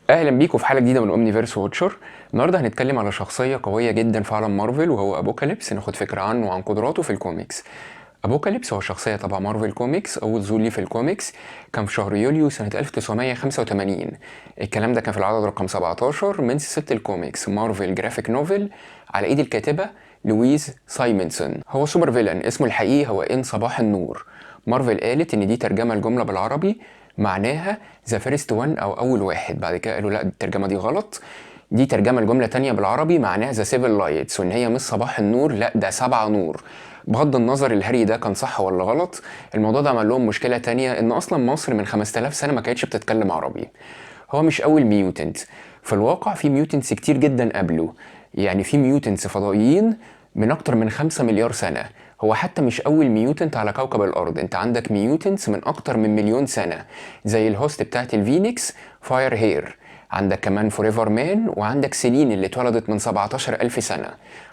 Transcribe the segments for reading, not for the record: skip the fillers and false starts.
اهلا بيكم في حلقه جديده من اومنيفيرس ووتشر. النهارده هنتكلم على شخصيه قويه جدا في عالم مارفل، وهو ابوكاليبس. ناخد فكره عنه وعن قدراته في الكوميكس. ابوكاليبس هو شخصيه تبع مارفل كوميكس. اول ظهور ليه في الكوميكس كان في شهر يوليو سنه 1985. الكلام ده كان في العدد رقم 17 من سلسله الكوميكس مارفل جرافيك نوفل على ايد الكاتبه لويز سايمونسون. هو سوبر فيلن، اسمه الحقيقي هو ان صباح النور. مارفل قالت ان دي ترجمه الجمله بالعربي معناها ذا فيرست وان او اول واحد. بعد كده قالوا لا، الترجمه دي غلط، دي ترجمه الجمله تانية بالعربي معناها ذا سيفل لايتس، وان هي مش صباح النور، لا ده 7 نور. بغض النظر الهري ده كان صح ولا غلط، الموضوع ده عمل لهم مشكله تانية، ان اصلا مصر من 5000 سنه ما كانتش بتتكلم عربي. هو مش اول ميوتنت، في الواقع في ميوتنتس كتير جدا قبله. يعني في ميوتنتس فضائيين من اكتر من 5 مليار سنة. هو حتى مش اول ميوتنت على كوكب الارض، انت عندك ميوتنتس من اكتر من مليون سنة، زي الهوست بتاعت الفينيكس فاير هير. عندك كمان فوريفر مان، وعندك سيلين اللي اتولدت من 17 ألف سنة.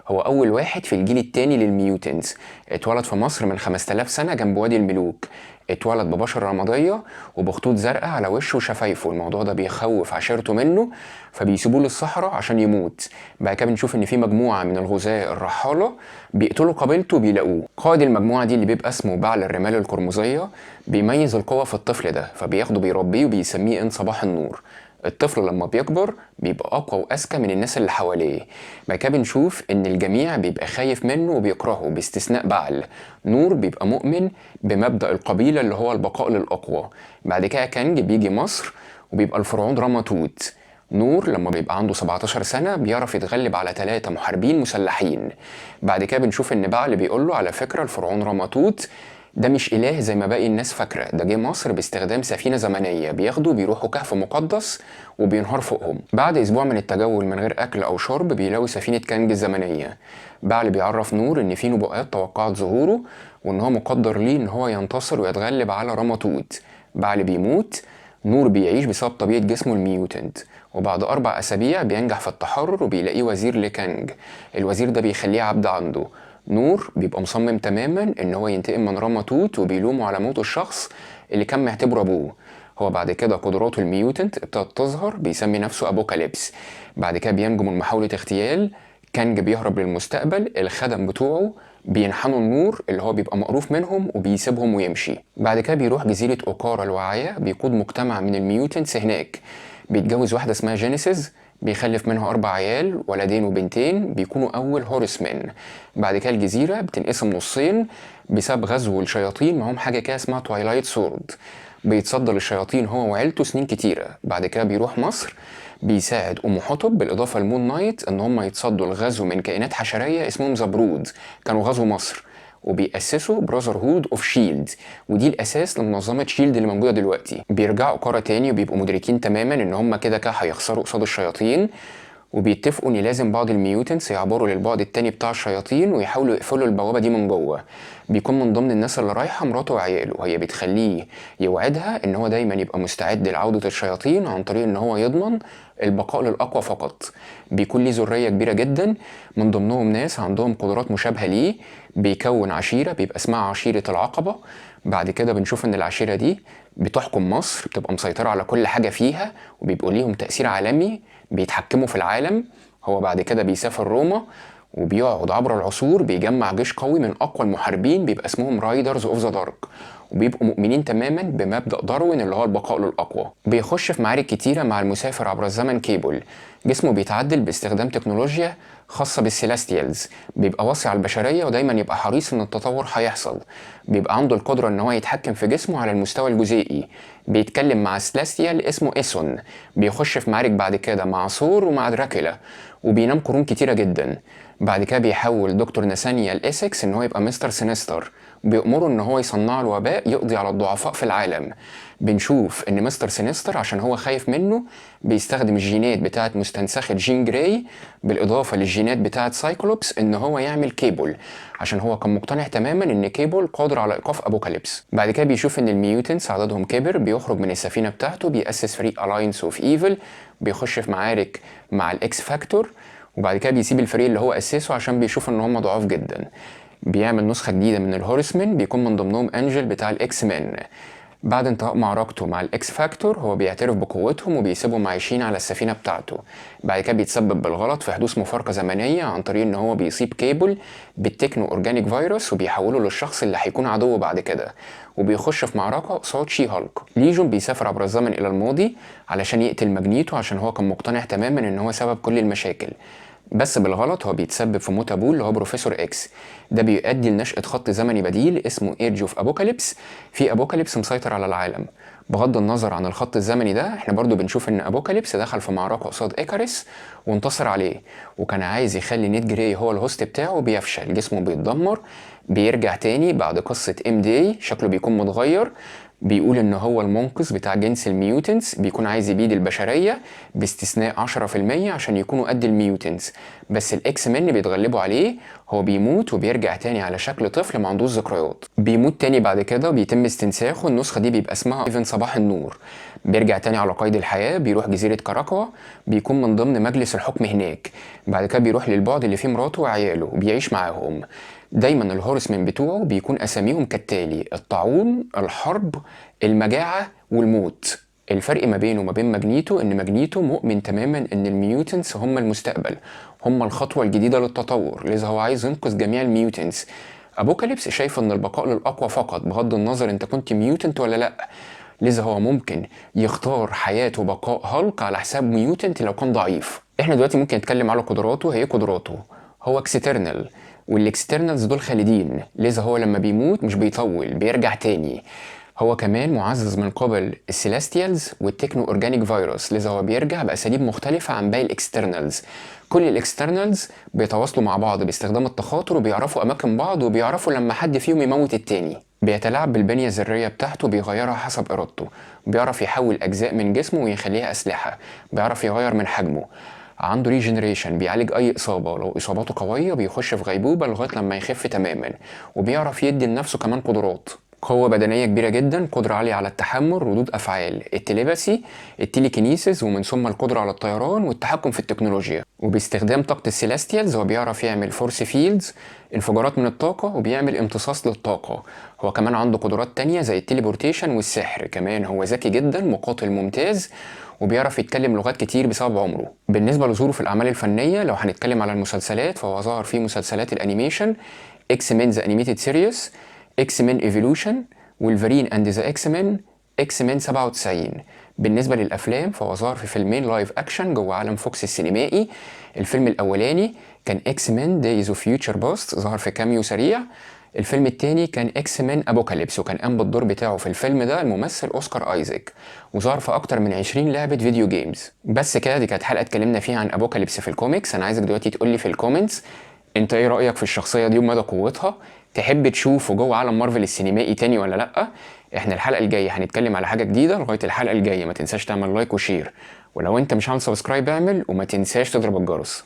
هو أول واحد في الجيل التاني للميوتنتس، اتولد في مصر من 5000 سنة جنب وادي الملوك. اتولد ببشرة رمادية وبخطوط زرقاء على وشه وشفايفه. الموضوع ده بيخوف عشيرته منه، فبيسيبوه للصحراء عشان يموت. بعد كده بنشوف ان في مجموعة من الغزاة الرحالة بيقتلوا قبيلته وبيلاقوه. قائد المجموعة دي اللي بيبقى اسمه بعل الرمال القرمزية بيميز القوة في الطفل ده، فبياخده بيربيه وبيسميه ان صباح النور. الطفل لما بيكبر بيبقى أقوى وأذكى من الناس اللي حواليه. بعد كده بنشوف إن الجميع بيبقى خايف منه وبيكرهه باستثناء بعل. نور بيبقى مؤمن بمبدأ القبيلة اللي هو البقاء للأقوى. بعد كده كانج بيجي مصر وبيبقى الفرعون راماتوت. نور لما بيبقى عنده 17 سنة بيعرف يتغلب على 3 محاربين مسلحين. بعد كده بنشوف إن بعل بيقول له على فكرة الفرعون راماتوت ده مش إله زي ما باقي الناس فاكرة، ده جه مصر باستخدام سفينة زمنية، بياخدوا بيروحوا كهف مقدس وبينهار فوقهم. بعد أسبوع من التجول من غير أكل أو شرب بيلاقوا سفينة كانج الزمنية. بعل بيعرف نور إن في نبوءات توقعت ظهوره، وإن هو مقدر ليه إن هو ينتصر ويتغلب على راماتوت. بعل بيموت، نور بيعيش بسبب طبيعة جسمه الميوتنت. وبعد 4 أسابيع بينجح في التحرر وبيلاقيه وزير لكانج. الوزير ده بيخليه عبد عنده. نور بيبقى مصمم تماما ان هو ينتقم من راماتوت وبيلومه على موت الشخص اللي كان معتبره ابوه. هو بعد كده قدراته الميوتنت ابتدت تظهر، بيسمي نفسه ابوكاليبس. بعد كده بينجو من محاولة اغتيال. كانج بيهرب للمستقبل، الخدم بتوعه بينحنوا النور اللي هو بيبقى مقروف منهم وبيسيبهم ويمشي. بعد كده بيروح جزيرة أوكارا الواعية، بيقود مجتمع من الميوتنتس هناك. بيتجوز واحدة اسمها جينيسيس، بيخلف منها 4 عيال، ولدين وبنتين، بيكونوا أول هورسمان. بعد كده الجزيرة بتنقسم نصين بسبب غزو الشياطين، معهم حاجة كده اسمها توايلايت سورد. بيتصدى للشياطين هو وعيلته سنين كتيرة. بعد كده بيروح مصر، بيساعد أم حطب بالإضافة لمون نايت إن هم يتصدوا الغزو من كائنات حشرية اسمهم زبرود، كانوا غزو مصر. وبيأسسوا براذر هود اوف شيلد، ودي الاساس لمنظمه شيلد اللي موجوده دلوقتي. بيرجعوا قاره تاني وبيبقوا مدركين تماما ان هم كده كده هيخسروا قصاد الشياطين، وبيتفقوا ان لازم بعض الميوتنتس يعبروا للبعد التاني بتاع الشياطين ويحاولوا يقفلوا البوابه دي من جوه. بيكون من ضمن الناس اللي رايحه مراته وعياله، وهي بتخليه يوعدها ان هو دايما يبقى مستعد لعوده الشياطين عن طريق ان هو يضمن البقاء للاقوى فقط. بيكون ليه ذريه كبيره جدا، من ضمنهم ناس عندهم قدرات مشابهه ليه. بيكون عشيره بيبقى اسمها عشيره العقبه. بعد كده بنشوف ان العشيره دي بتحكم مصر، بتبقى مسيطره على كل حاجه فيها، وبيبقوا ليهم تاثير عالمي، بيتحكموا في العالم. هو بعد كده بيسافر روما وبيقعد عبر العصور، بيجمع جيش قوي من اقوى المحاربين بيبقى اسمهم رايدرز اوف ذا دارك، وبيبقوا مؤمنين تماما بمبدأ داروين اللي هو البقاء للأقوى. بيخش في معارك كتيرة مع المسافر عبر الزمن كيبل. جسمه بيتعدل باستخدام تكنولوجيا خاصة بالسيلاستيالز، بيبقى واصي على البشرية ودايما يبقى حريص ان التطور هيحصل. بيبقى عنده القدرة ان هو يتحكم في جسمه على المستوى الجزيئي. بيتكلم مع سلاستيال اسمه إيسون. بيخش في معارك بعد كده مع ثور ومع دراكولا، وبينام قرون كتيرة جدا. بعد كده بيحول دكتور ناثانيال إيسكس ان هو يبقى مستر سينستر، بيأمره ان هو يصنع له وباء يقضي على الضعفاء في العالم. بنشوف ان مستر سينستر عشان هو خايف منه بيستخدم الجينات بتاعه مستنسخة جين جراي بالاضافة للجينات بتاعه سايكلوبس ان هو يعمل كيبل، عشان هو كان مقتنع تماما ان كيبل قادر على ايقاف ابوكاليبس. بعد كده بيشوف ان الميوتنتس عددهم كبر، بيخرج من السفينة بتاعته، بيأسس فريق الاينس اوف ايفل، بيخش في معارك مع الاكس فاكتور. وبعد كده بيسيب الفريق اللي هو أسسه عشان بيشوف ان هم ضعاف جدا. بيعمل نسخة جديدة من الهورسمان، بيكون من ضمنهم انجل بتاع الاكس مان. بعد انتهاء معركته مع الاكس فاكتور هو بيعترف بقوتهم وبيسيبهم عايشين على السفينة بتاعته. بعد كده بيتسبب بالغلط في حدوث مفارقة زمنية عن طريق ان هو بيصيب كيبل بالتكنو اورجانيك فيروس وبيحوله للشخص اللي هيكون عدوه بعد كده، وبيخش في معركة قصاد شي هالك. ليجون بيسافر عبر الزمن الى الماضي علشان يقتل ماجنيتو عشان هو كان مقتنع تماما ان هو سبب كل المشاكل، بس بالغلط هو بيتسبب في موت ابوه اللي هو بروفيسور اكس. ده بيؤدي لنشأة خط زمني بديل اسمه ايرج اوف ابوكاليبس، في ابوكاليبس مسيطر على العالم. بغض النظر عن الخط الزمني ده، احنا برضو بنشوف ان ابوكاليبس دخل في معركة قصاد ايكاريس وانتصر عليه، وكان عايز يخلي نيد جراي هو الهوست بتاعه، بيفشل، جسمه بيتدمر، بيرجع تاني بعد قصة ام دي، شكله بيكون متغير، بيقول ان هو المنقذ بتاع جنس الميوتنتس، بيكون عايز يبيد البشرية باستثناء 10% عشان يكونوا قد الميوتنتس، بس الاكس من بيتغلبوا عليه، هو بيموت وبيرجع تاني على شكل طفل ما عندوش ذكريات. بيموت تاني بعد كده بيتم استنساخه، النسخة دي بيبقى اسمها ايفن صباح النور. بيرجع تاني على قيد الحياة، بيروح جزيرة كاراكوا، بيكون من ضمن مجلس الحكم هناك. بعد كده بيروح للبعد اللي فيه مراته وعياله وبيعيش معاهم. دايما الهورسمن بتوعه بيكون اساميهم كالتالي: الطاعون، الحرب، المجاعة، والموت. الفرق ما بينه وما بين ماجنيتو ان ماجنيتو مؤمن تماما ان الميوتنس هم المستقبل، هم الخطوة الجديدة للتطور، لذا هو عايز ينقذ جميع الميوتنس. ابوكاليبس شايف ان البقاء للاقوى فقط، بغض النظر انت كنت ميوتنت ولا لا، لذا هو ممكن يختار حياة وبقاء هالك على حساب ميوتنت لو كان ضعيف. احنا دلوقتي ممكن نتكلم على قدراته. هي قدراته هو اكسترنال، والاكسترنالز دول خالدين، لذا هو لما بيموت مش بيطول، بيرجع تاني. هو كمان معزز من قبل السيلاستيالز والتكنو اورجانيك فيروس، لذا هو بيرجع باساليب مختلفه عن باقي الاكسترنالز. كل الاكسترنالز بيتواصلوا مع بعض باستخدام التخاطر، وبيعرفوا اماكن بعض، وبيعرفوا لما حد فيهم يموت التاني. بيتلاعب بالبنيه الذريه بتاعته، بيغيرها حسب ارادته، بيعرف يحول اجزاء من جسمه ويخليها اسلحه، بيعرف يغير من حجمه، عنده ريجنريشن، بيعالج اي اصابه، لو اصاباته قويه بيخش في غيبوبه لغايه لما يخف تماما، وبيعرف يدي لنفسه كمان قدرات: قوة بدنية كبيرة جدا، قدرة عالية على التحمل، ردود أفعال، التليباسي، التليكينيسيس، ومن ثم القدرة على الطيران والتحكم في التكنولوجيا. وباستخدام طاقة السيلاستيالز هو بيعرف يعمل فورس فيلدز، انفجارات من الطاقة، وبيعمل امتصاص للطاقة. هو كمان عنده قدرات تانية زي التليبورتيشن والسحر. كمان هو ذكي جدا، مقاتل ممتاز، وبيعرف يتكلم لغات كتير بسبب عمره. بالنسبة لظهوره في الأعمال الفنية، لو هنتكلم على المسلسلات فهو ظهر في مسلسلات الأنيميشن اكس مين ذا انيميتد سيريس، اكس مين ايفولوشن، وولفرين اند ذا اكس مين، اكس مين 97. بالنسبه للافلام فهو ظهر في فيلمين لايف اكشن جوه عالم فوكس السينمائي. الفيلم الاولاني كان اكس مين دايز اوف فيوتشر باست، ظهر في كاميو سريع. الفيلم التاني كان اكس مين ابوكاليبس، وكان قام بالدور بتاعه في الفيلم ده الممثل اوسكار ايزاك، وظهر في اكتر من 20 لعبه فيديو جيمز. بس كده دي كانت حلقه اتكلمنا فيها عن ابوكاليبس في الكوميكس. انا عايزك دلوقتي تقولي في الكومنتس انت ايه رأيك في الشخصية دي ومدى قوتها، تحب تشوفه جوه عالم مارفل السينمائي تاني ولا لأ. احنا الحلقة الجاية هنتكلم على حاجة جديدة. لغاية الحلقة الجاية ما تنساش تعمل لايك وشير، ولو انت مش عامل سبسكرايب اعمل، وما تنساش تضرب الجرس.